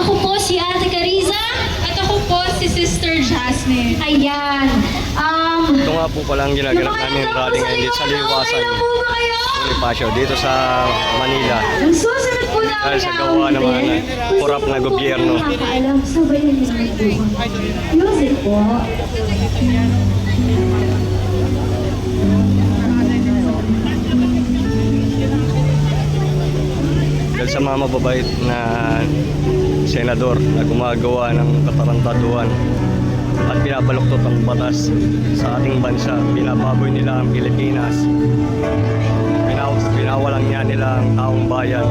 Ako po si Ate Cariza. At ako po si Sister Jasmine. Ayan. Ito nga po palang ginaganap namin rally ngayon dito sa Liwasan Bonifacio dito sa Manila. Ang susunod po namin Dahil sa gawa ng mga korap na gobyerno. Nakakaalam, sabayan niyo naman po. Music po. Dahil sa mga mababait na senador na gumagawa ng katarantaduhan at pinabaluktot ang batas sa ating bansa, pinababoy nila ang Pilipinas, pinawalang niya nila ang taong bayan.